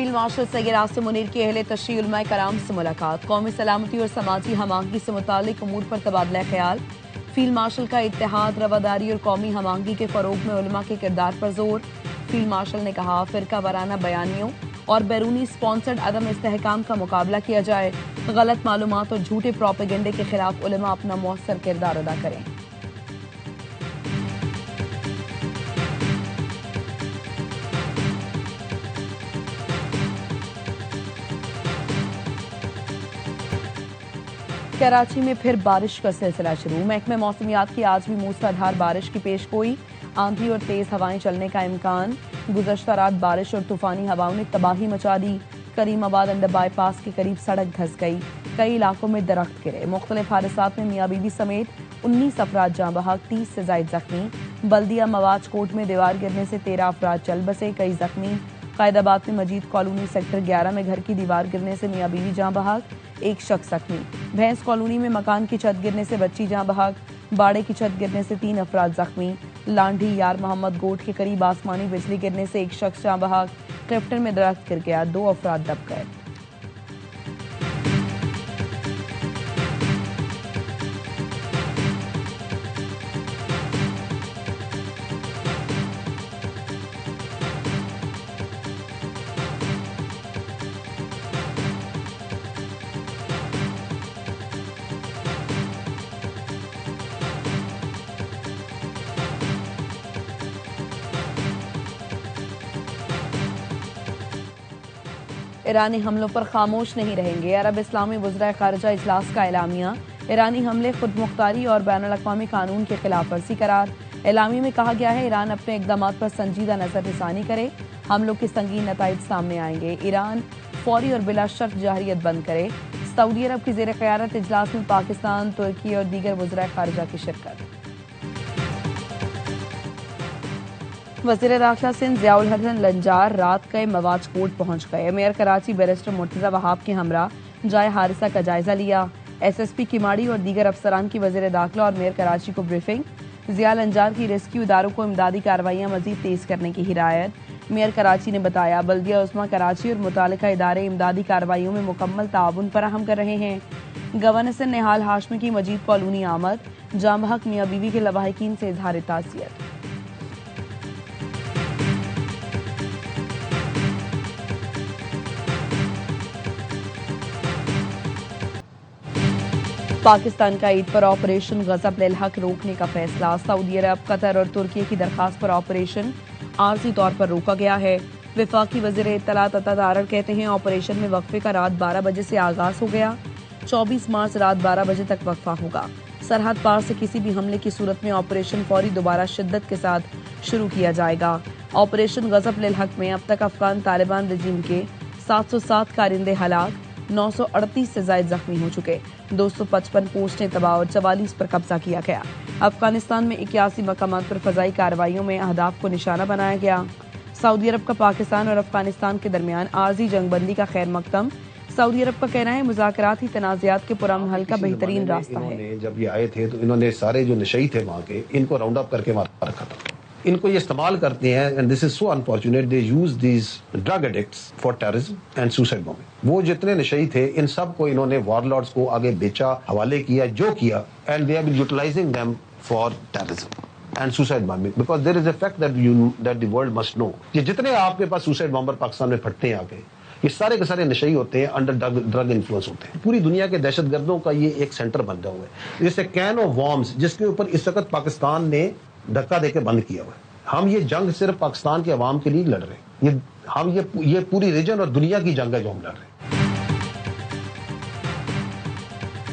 Field marshal Syed Asim Munir की अहले तशरीह उलमाए कराम से मुलाकात, कौमी सलामती और समाजी हमांगी से मुतालिक उमूर पर तबादला ख्याल। फील्ड मार्शल का इत्तेहाद, रवादारी और कौमी हमांगी के फरोग में उलमा के किरदार पर जोर। फील्ड मार्शल ने कहा, फिरका वाराना बयानियों और बैरूनी स्पॉन्सर्ड अदम इस्तेहकाम का मुकाबला किया जाए। गलत मालूमात और झूठे प्रोपेगेंडे के खिलाफ उलमा अपना मौसर किरदार अदा करें। कराची में फिर बारिश का सिलसिला शुरू। महकमे मौसमियात की आज भी मूसलाधार बारिश की पेशगोई, आंधी और तेज हवाएं चलने का इम्कान। गुज़श्ता रात बारिश और तूफानी हवाओं ने तबाही मचा दी। करीमाबाद अंडर बाईपास के करीब सड़क धंस गई, कई इलाकों में दरख्त गिरे। मुख्तलिफ हादसात में मियाँ बीवी समेत 19 अफराद जाँ बहक, 30 से जायद जख्मी। बल्दिया मवाज कोट में दीवार गिरने से 13 अफराद चल बसे, कई जख्मी। कायदाबाद में मजीद कॉलोनी सेक्टर 11 में घर की दीवार गिरने से मियाँ बीवी जाँ बहक, एक शख्स जख्मी। भैंस कॉलोनी में मकान की छत गिरने से बच्ची जाँ बहक, बाड़े की छत गिरने से 3 अफराद जख्मी। लांढी यार मोहम्मद गोट के करीब आसमानी बिजली गिरने से एक शख्स जाँ बहक, क्लिफ्टन में दरख्त गिर गया, 2 अफराद दब गए। ईरानी हमलों पर खामोश नहीं रहेंगे, अरब इस्लामी वज़राए ख़ारिजा इजलास का एलामिया। ईरानी हमले खुद मुख्तारी और बैनुल अक़वामी कानून की खिलाफ वर्जी करार। एलामिया में कहा गया है, ईरान अपने इक़दामात पर संजीदा नज़रसानी करे, हमलों के संगीन नताइज सामने आएंगे। ईरान फौरी और बिला शर्त जहरियत बंद करे। सऊदी अरब की ज़ेर क़यादत इजलास में पाकिस्तान, तुर्की और दीगर वज़राए ख़ारिजा की शिरकत। वज़ीर दाखिला सिंध ज़ियाउल हसन लंजार रात गए मवाज कोट पहुंच गए। मेयर कराची बैरिस्टर मुर्तज़ा वहाब के हमरा जाए हादसा का जायजा लिया। SSP किमाड़ी और दीगर अफसरान की वज़ीर दाखिला और मेयर कराची को ब्रीफिंग। ज़िया लंजार की रेस्क्यू इदारों को इमदादी कार्रवाइयाँ मजीद तेज करने की हिदायत। मेयर कराची ने बताया, बल्दिया उस्मा कराची और मुतालिका इदारे इमदादी कार्रवाइयों में मुकम्मल ताउन फराहम कर रहे हैं। गवर्नर निहाल हाशमी की मजीद कॉलोनी आमद, जाँ बहक मियाँ बीवी के लवाहिकीन से इजहार ताज़ियत। पाकिस्तान का ईद पर ऑपरेशन गजब लिल हक रोकने का फैसला। सऊदी अरब, कतर और तुर्की की दरखास्त पर ऑपरेशन आर्जी तौर पर रोका गया है। वफाकी वज़ीर इत्तलात अता तारड़ कहते हैं, ऑपरेशन में वक्फे का रात 12 बजे से आगाज हो गया। 24 मार्च रात 12 बजे तक वक्फा होगा। सरहद पार से किसी भी हमले की सूरत में ऑपरेशन फौरी दोबारा शिद्दत के साथ शुरू किया जाएगा। ऑपरेशन गजब लिल हक में अब तक अफगान तालिबान रजीम के 707 कारिंदे हलाक, 938 से जायद जख्मी हो चुके, 255 पोस्टें तबाह और 44 पर कब्जा किया गया। अफगानिस्तान में 81 मकामात पर फजाई कार्रवाइयों में अहदाफ को निशाना बनाया गया। सऊदी अरब का पाकिस्तान और अफगानिस्तान के दरमियान आर्जी जंगबंदी का खैर मकदम। सऊदी अरब का कहना है, मुज़ाकरात ही तनाज़ात के पुरअमन हल का बेहतरीन रास्ता है। जब ये आए थे तो इन्होंने सारे जो नशई थे वहाँ के, इनको राउंड अप करके वहाँ रखा था। इनको ये इस्तेमाल करते हैं, and this is so unfortunate, they use these drug addicts for terrorism and suicide bombing. वो जितने नशई थे, इन सब को इन्होंने वॉरलॉर्ड्स को आगे बेचा, हवाले किया, जो किया, and they have been utilizing them for terrorism and suicide bombing, because there is a fact that the world must know कि जितने आपके पास सुसाइड बॉम्बर पाकिस्तान में फटते हैं आके, ये सारे के सारे नशई होते हैं, अंडर ड्रग इन्फ्लुएंस होते हैं। पूरी दुनिया के दहशतगर्दों का ये एक सेंटर बन गया हुआ है, जैसे कैन ऑफ वॉर्म्स, जिसके ऊपर इस वक्त पाकिस्तान ने धक्का देके बंद किया हुआ है। हम ये जंग सिर्फ पाकिस्तान के अवाम के लिए लड़ रहे हैं, ये पूरी रीजन और दुनिया की जंग है जो हम लड़ रहे हैं।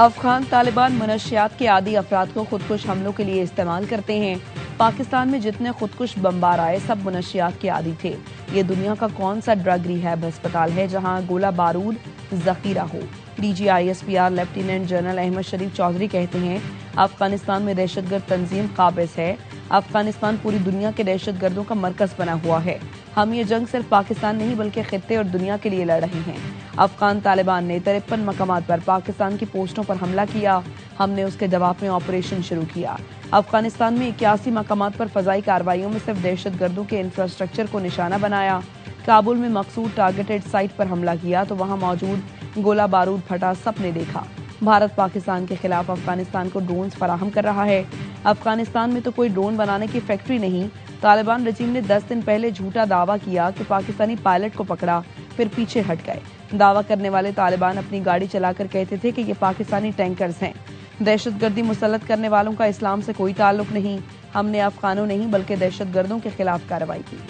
अफगान तालिबान मनशियात के आदी अफराद को खुदकुश हमलों के लिए इस्तेमाल करते हैं। पाकिस्तान में जितने खुदकुश बम्बार आए, सब मनशियात के आदी थे। ये दुनिया का कौन सा ड्रग रिहैब अस्पताल है जहां गोला बारूद जखीरा हो। DGISPR लेफ्टिनेंट जनरल अहमद शरीफ चौधरी कहते हैं, अफगानिस्तान में दहशतगर्द तंजीम काबिज है। अफगानिस्तान पूरी दुनिया के दहशतगर्दों का मरकज बना हुआ है। हम ये जंग सिर्फ पाकिस्तान नहीं बल्कि खित्ते और दुनिया के लिए लड़ रहे हैं। अफगान तालिबान ने 53 मकामात पर पाकिस्तान की पोस्टों पर हमला किया। हमने उसके जवाब में ऑपरेशन शुरू किया। अफगानिस्तान में 81 मकामात पर फजाई कार्रवाइयों में सिर्फ दहशतगर्दों के इंफ्रास्ट्रक्चर को निशाना बनाया। काबुल में मकसूद टारगेटेड साइट पर हमला किया तो वहां मौजूद गोला बारूद फटा सबने देखा। भारत पाकिस्तान के खिलाफ अफगानिस्तान को ड्रोन फराहम कर रहा है। अफगानिस्तान में तो कोई ड्रोन बनाने की फैक्ट्री नहीं। तालिबान रजीम ने 10 दिन पहले झूठा दावा किया कि पाकिस्तानी पायलट को पकड़ा, फिर पीछे हट गए। दावा करने वाले तालिबान अपनी गाड़ी चलाकर कहते थे कि ये पाकिस्तानी टैंकर्स हैं। दहशतगर्दी मुसल्लत करने वालों का इस्लाम से कोई ताल्लुक नहीं। हमने अफगानों नहीं बल्कि दहशतगर्दों के खिलाफ कार्रवाई की।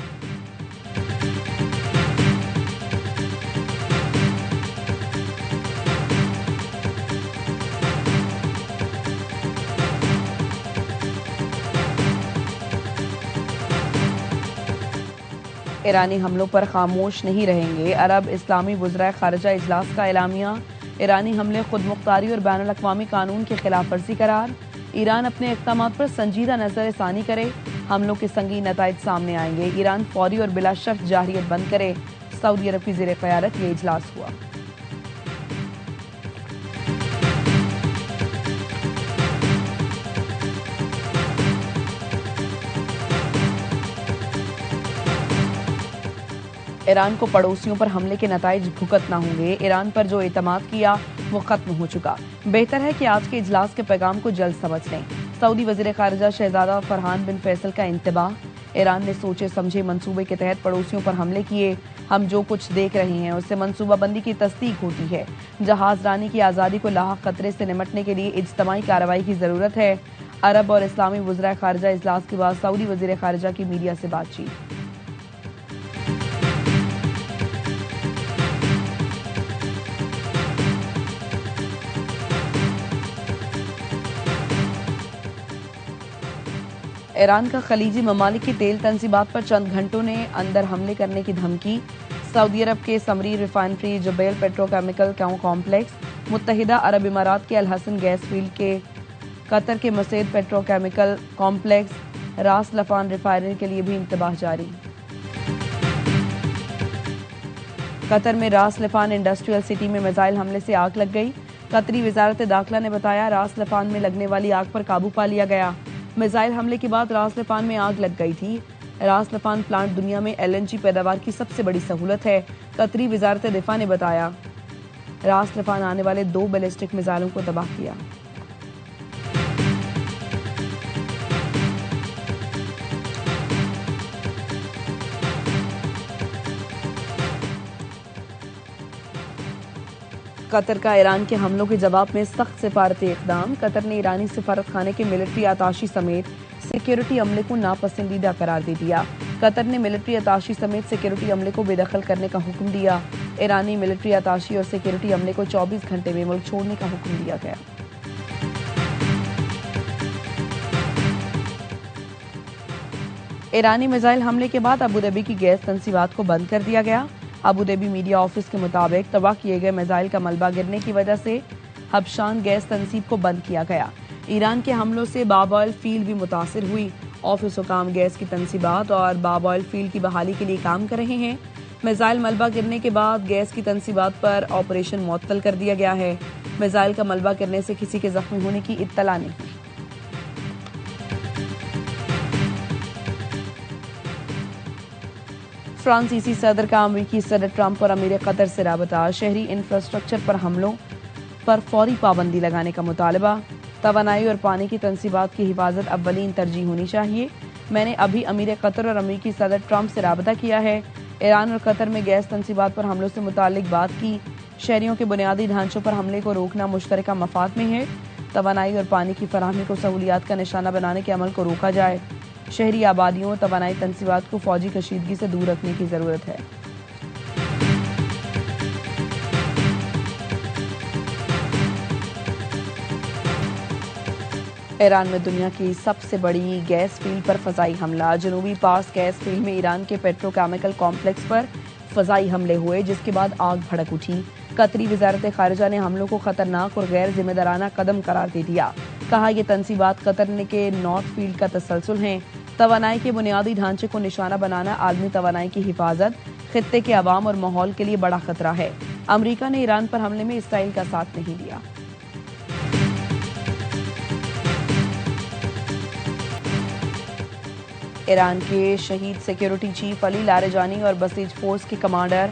ईरानी हमलों पर खामोश नहीं रहेंगे। अरब इस्लामी वज़राए ख़ारिजा इजलास का एलामिया। ईरानी हमले खुद मुख्तारी और बैनुल अक़वामी कानून की खिलाफ वर्जी करार। ईरान अपने इक़दामात पर संजीदा नज़रसानी करे, हमलों के संगीन नताइज सामने आएंगे। ईरान फौरी और बिला शर्त जाहिरियत बंद करे। सऊदी अरब की ज़ेर क़यादत ये इजलास हुआ। ईरान को पड़ोसियों पर हमले के नताइज भुगतना होंगे। ईरान पर जो एतमाद किया वो खत्म हो चुका। बेहतर है कि आज के इजलास के पैगाम को जल्द समझ लें। सऊदी वज़ीर ख़ारिजा शहजादा फरहान बिन फैसल का इंतबाह। ईरान ने सोचे समझे मंसूबे के तहत पड़ोसियों पर हमले किए। हम जो कुछ देख रहे हैं उससे मंसूबाबंदी की तस्दीक होती है। जहाज रानी की आज़ादी को लाहक खतरे से निमटने के लिए इज्तमाई कार्रवाई की ज़रूरत है। अरब और इस्लामी वज़राए ख़ारिजा इजलास के बाद सऊदी वज़ीर ख़ारिजा की मीडिया से बातचीत। ईरान का खलीजी ममालिक की तेल तंसीबात पर चंद घंटों ने अंदर हमले करने की धमकी। सऊदी अरब के समरी रिफाइनरी जुबैल पेट्रोकेमिकल कॉम्प्लेक्स, मुत्तहिदा अरब इमारात के अल हसन गैस फील्ड के, कतर के मसेद पेट्रोकेमिकल कॉम्प्लेक्स, रास लफान रिफाइनरी के लिए भी इंतबाह जारी। कतर में रास लफान इंडस्ट्रियल सिटी में मिसाइल हमले से आग लग गई। कतरी वजारत दाखिला ने बताया रास लफान में लगने वाली आग पर काबू पा लिया गया। मिसाइल हमले के बाद रास लफान में आग लग गई थी। रास लफान प्लांट दुनिया में LNG पैदावार की सबसे बड़ी सहूलत है। कतरी वजारत दिफा ने बताया रास लफान आने वाले 2 बैलिस्टिक मिसाइलों को तबाह किया। कतर का ईरान के हमलों के जवाब में सख्त सिफारती इक़दाम। कतर ने ईरानी सिफारत खाने के मिलिट्री अताशी समेत सिक्योरिटी अमले को नापसंदीदा करार दे दिया। कतर ने मिलिट्री अताशी समेत सिक्योरिटी अमले को बेदखल करने का हुक्म दिया। ईरानी मिलिट्री अताशी और सिक्योरिटी अमले को 24 घंटे में मुल्क छोड़ने का हुक्म दिया गया। ईरानी मिसाइल हमले के बाद अबू धाबी की गैस तंसीबात को बंद कर दिया गया। अबू धाबी मीडिया ऑफिस के मुताबिक तबाह किए गए मिसाइल का मलबा गिरने की वजह से हबशान गैस तंसीब को बंद किया गया। ईरान के हमलों से बाब ऑयल फील्ड भी मुतासिर हुई। ऑफिस हुकाम गैस की तंसीबात और बाब ऑयल फील्ड की बहाली के लिए काम कर रहे हैं। मिसाइल मलबा गिरने के बाद गैस की तंसीबात पर ऑपरेशन मुअत्तल कर दिया गया है। मिसाइल का मलबा गिरने से किसी के जख्मी होने की इत्तला नहीं। फ्रांसीसी सदर का अमेरिकी सदर ट्रंप और अमीर कतर से राबता। शहरी इंफ्रास्ट्रक्चर पर हमलों पर फौरी पाबंदी लगाने का मुतालबा। तवानाई और पानी की तंसीबात की हिफाजत अव्वलीन तरजीह होनी चाहिए। मैंने अभी अमीर कतर और अमेरिकी सदर ट्रंप से राबता किया है। ईरान और कतर में गैस तंसीबात पर हमलों से मुतालिक बात की। शहरियों के बुनियादी ढांचों पर हमले को रोकना मुश्तरका मफाद में है। तवानाई और पानी की फराहमी को सहूलियात का निशाना बनाने के अमल को रोका जाए। शहरी आबादियों और तवानाई तंसीबात को फौजी कशीदगी से दूर रखने की जरूरत है। ईरान में दुनिया की सबसे बड़ी गैस फील्ड पर फजाई हमला। जनूबी पार्स गैस फील्ड में ईरान के पेट्रोकेमिकल कॉम्प्लेक्स पर फजाई हमले हुए, जिसके बाद आग भड़क उठी। कतरी वजारत खारिजा ने हमलों को खतरनाक और गैर जिम्मेदाराना कदम करार दे दिया। कहा यह तंसीबात कतर के नॉर्थ फील्ड का तसलसल है। तवानाई के बुनियादी ढांचे को निशाना बनाना आलमी तवानाई की हिफाजत, खित्ते के अवाम और माहौल के लिए बड़ा खतरा है। अमरीका ने ईरान पर हमले में इसराइल का साथ नहीं दिया। ईरान के शहीद सिक्योरिटी चीफ अली लारेजानी और बसीज फोर्स के कमांडर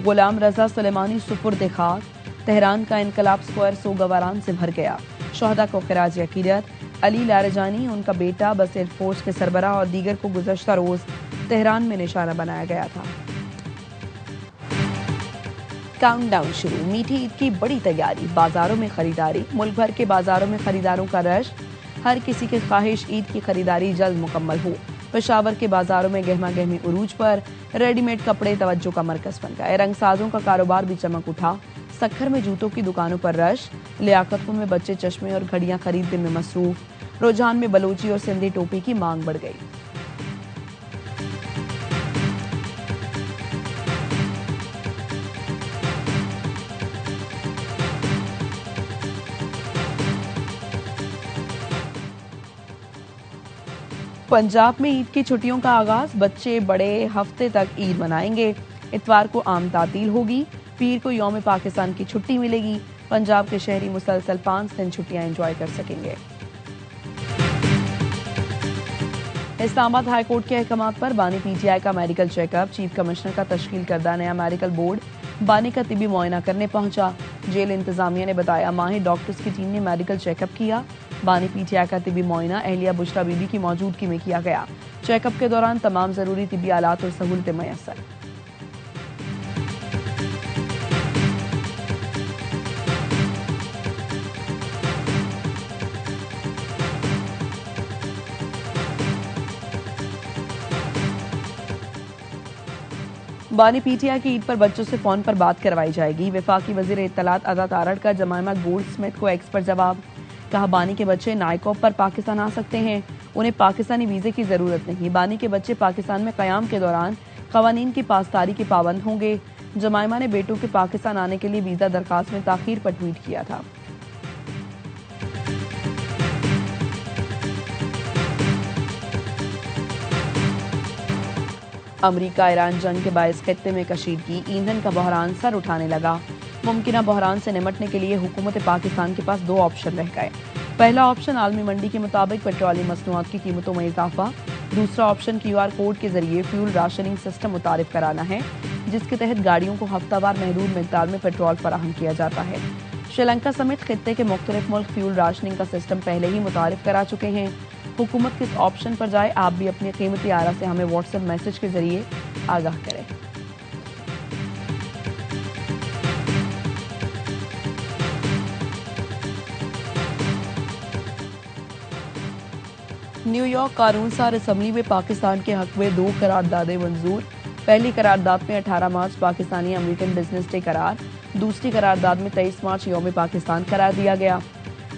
गुलाम रजा सुलेमानी सुपुर्द खाक। तेहरान का इनकलाब स्क्वायर सोगवारान से भर गया। शोहदा को खिराज अकीदत। अली लारेजानी, उनका बेटा, बसीज फोर्स के सरबराह और दीगर को गुज़श्ता रोज तेहरान में निशाना बनाया गया था। काउंटडाउन शुरू। मीठी ईद की बड़ी तैयारी, बाजारों में खरीदारी। मुल्क भर के बाजारों में खरीदारों का रश। हर किसी की ख्वाहिश ईद की खरीदारी जल्द मुकम्मल हो। पेशावर के बाजारों में गहमा गहमी उरूज पर। रेडीमेड कपड़े तवज्जो का मरकज बन गए। रंगसाजों का कारोबार भी चमक उठा। सक्खर में जूतों की दुकानों पर रश। लियाकतपुर में बच्चे चश्मे और घड़ियां खरीदने में मसरूफ। रुझान में बलोची और सिंधी टोपी की मांग बढ़ गई। पंजाब में ईद की छुट्टियों का आगाज। बच्चे बड़े हफ्ते तक ईद मनाएंगे। इतवार को आम तातील होगी। पीर को यौम पाकिस्तान की छुट्टी मिलेगी। पंजाब के शहरी मुसलसल 5 दिन छुट्टियां एंजॉय कर सकेंगे। इस्लामाबाद हाईकोर्ट के अहकामात पर बानी पीटीआई का मेडिकल चेकअप। चीफ कमिश्नर का तश्कील करदा नया मेडिकल बोर्ड बानी का तिबी मुआयना करने पहुंचा। जेल इंतजामिया ने बताया माहिर डॉक्टर्स की टीम ने मेडिकल चेकअप किया। बानी पीटीआई का तिबी मुआयना अहलिया बुशरा बीबी की मौजूदगी में किया गया। चेकअप के दौरान तमाम जरूरी तिबी आलात और सहूलतें मैसर। बानी पीटीआई की ईद पर बच्चों से फोन पर बात करवाई जाएगी। वफाकी वजीर इत्तलात अता तारड़ का जमाइमा गोल्ड स्मिथ को एक्स पर जवाब। कहा बानी के बच्चे नाइकॉब पर पाकिस्तान आ सकते हैं, उन्हें पाकिस्तानी वीजे की जरूरत नहीं। बानी के बच्चे पाकिस्तान में कयाम के दौरान कवानीन की पासदारी के पाबंद होंगे। जमाइमा ने बेटों के पाकिस्तान आने के लिए वीजा दरखास्त में ताखीर पर ट्वीट किया था। अमरीका ईरान जंग के बायस खत्ते में कशीदगी। ईंधन का बहरान सर उठाने लगा। मुमकिना बहरान से निमटने के लिए हुकूमत पाकिस्तान के पास 2 ऑप्शन रह गए। पहला ऑप्शन आलमी मंडी के मुताबिक पेट्रोलियम मसनूआत की कीमतों में इजाफा। दूसरा ऑप्शन QR कोड के जरिए फ्यूल राशनिंग सिस्टम मुतारिफ कराना है, जिसके तहत गाड़ियों को हफ्तावार महदूद मिकदार में पेट्रोल फराहम किया जाता है। श्रीलंका समेत खित्ते के मुख्तलिफ मुल्क फ्यूल राशनिंग का सिस्टम पहले ही मुतारिफ करा चुके हैं। हुकूमत किस ऑप्शन पर जाए, आप भी अपनी कीमती आरा से हमें व्हाट्सएप मैसेज के जरिए आगाह करें। न्यूयॉर्क कानून सार असम्बली में पाकिस्तान के हक में 2 करारदादें मंजूर। पहली करारदाद में 18 मार्च पाकिस्तानी अमेरिकन बिजनेस डे करार। दूसरी करारदाद में 23 मार्च यौम पाकिस्तान करार दिया गया।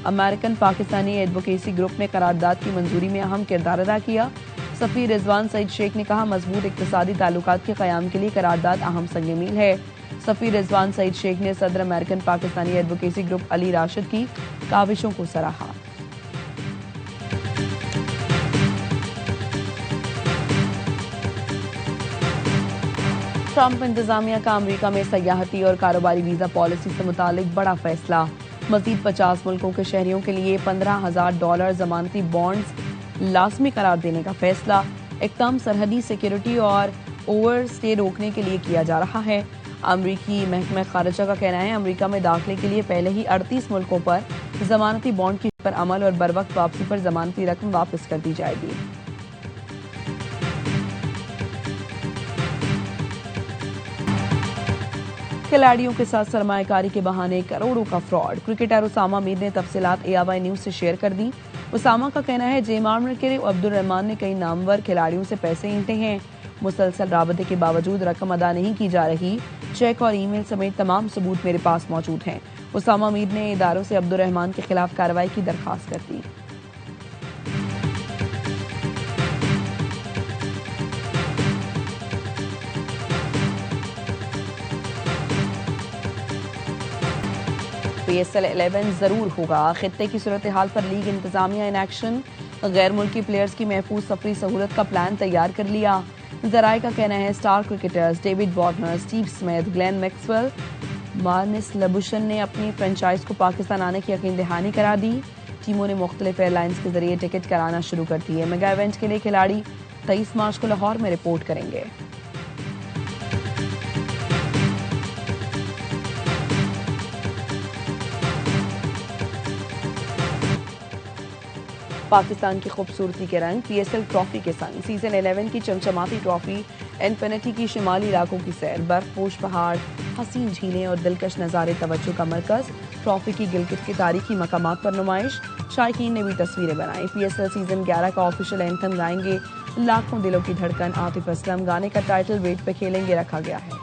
अमेरिकन पाकिस्तानी एडवोकेसी ग्रुप ने करारदाद की मंजूरी में अहम किरदार अदा किया। सफीर रिजवान सईद शेख ने कहा मजबूत इक्तिसादी ताल्लुकात के क़याम के लिए करारदाद अहम संग मील है। सफीर रिजवान सईद शेख ने सदर American Pakistani advocacy group Ali Rashid की काविशों को सराहा। ट्रंप इंतजामिया का अमेरिका में सयाहती और कारोबारी वीजा पॉलिसी से मुतालिक बड़ा फैसला। मजीद 50 मुल्कों के शहरियों के लिए $15,000 जमानती बॉन्ड्स लाजमी करार देने का फैसला। इक़दाम सरहदी सिक्योरिटी और ओवर स्टे रोकने के लिए किया जा रहा है। अमरीकी महकमा खारिजा का कहना है अमरीका में दाखिले के लिए पहले ही 38 मुल्कों पर जमानती बॉन्ड की पर अमल और बरवक्त वापसी पर जमानती रकम वापस कर दी जाएगी। खिलाड़ियों के साथ सरमायाकारी के बहाने करोड़ों का फ्रॉड। क्रिकेटर उसामा मीर ने तफसीलात AIY न्यूज से शेयर कर दी। उसामा का कहना है जेम आर्मर के अब्दुल रहमान ने कई नामवर खिलाड़ियों से पैसे इंटे हैं। मुसलसल राबते के बावजूद रकम अदा नहीं की जा रही। चेक और ईमेल समेत तमाम सबूत मेरे पास मौजूद हैं। उसामा मीर ने इदारों से अब्दुल रहमान के खिलाफ कार्रवाई की दरखास्त कर दी। PSL 11 जरूर होगा। खित्ते की सूरत हाल पर लीग इंतजामिया इन एक्शन। गैर मुल्की प्लेयर्स की महफूज सफरी सहूलत का प्लान तैयार कर लिया। जराए का कहना है star cricketers David Warner, Steve Smith, Glenn Maxwell, Marnus Labuschagne ने अपनी फ्रेंचाइज को पाकिस्तान आने की यकीन दहानी करा दी। टीमों ने मुख्तलिफ एयरलाइंस के जरिए टिकट कराना शुरू कर दिए। मेगा इवेंट के लिए खिलाड़ी 23 मार्च को लाहौर में रिपोर्ट करेंगे। पाकिस्तान की खूबसूरती के रंग पीएसएल ट्रॉफी के संग सीजन 11 की चमचमाती ट्रॉफी इन्फिनिटी की शिमाली इलाकों की सैर, बर्फपोश पहाड़, हसीन झीलें और दिलकश नज़ारे तवज्जो का मरकज। ट्रॉफी की गिलगित की तारीखी मकामात पर नुमाइश, शायकीन ने भी तस्वीरें बनाई। पीएसएल सीजन 11 का ऑफिशियल एंथम गाएंगे लाखों दिलों की धड़कन आतिफ असलम। गाने का टाइटल वेट पे खेलेंगे रखा गया है।